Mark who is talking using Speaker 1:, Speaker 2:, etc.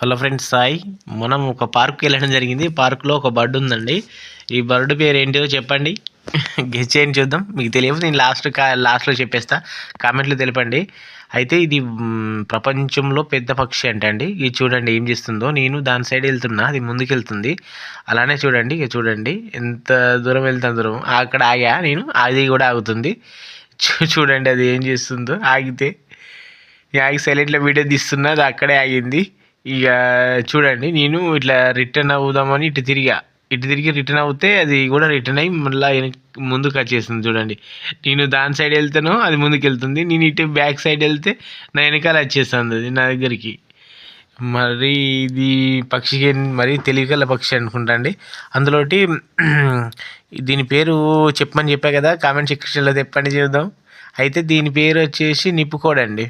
Speaker 1: Hello friends, Sai. మనం ఒక పార్క్కి వెళ్ళడం జరిగింది. పార్క్లో ఒక బర్డ్ ఉందండి. ఈ బర్డ్ పేరు ఏంటో చెప్పండి. గెస్ చేయండి చూద్దాం. మీకు తెలియదు, నేను లాస్ట్లో చెప్పేస్తా. కామెంట్లో తెలపండి. అయితే ఇది ప్రపంచంలో పెద్ద పక్షి అండి. ఇది చూడండి ఏం చేస్తుందో. నేను దాని సైడ్ వెళ్తున్నా, అది ముందుకు వెళ్తుంది. అలానే చూడండి, ఇక చూడండి ఎంత దూరం వెళ్తాను. దూరం అక్కడ ఆగా నేను, అది కూడా ఆగుతుంది. చూడండి అది ఏం చేస్తుందో. ఆగి సైలెంట్లో వీడియో తీస్తున్నా, అది అక్కడే ఆగింది. ఇక చూడండి, నేను ఇట్లా రిటర్న్ అవుదామని ఇటు తిరిగి రిటర్న్ అవుతే అది కూడా రిటర్న్ అయ్యి మళ్ళీ ముందుకు వచ్చేస్తుంది. చూడండి, నేను దాని సైడ్ వెళ్తాను, అది ముందుకు వెళ్తుంది. నేను ఇటు బ్యాక్ సైడ్ వెళ్తే నా వెనకాల వచ్చేస్తుంది అది నా దగ్గరికి. మరి ఇది పక్షికి మరి తెలివిగల పక్షి అనుకుంటా అండి. అందులోటి దీని పేరు చెప్పమని చెప్పా కదా, కామెంట్ సెక్షన్లో చెప్పండి చూద్దాం. అయితే దీని పేరు వచ్చేసి నిప్పుకోడండి.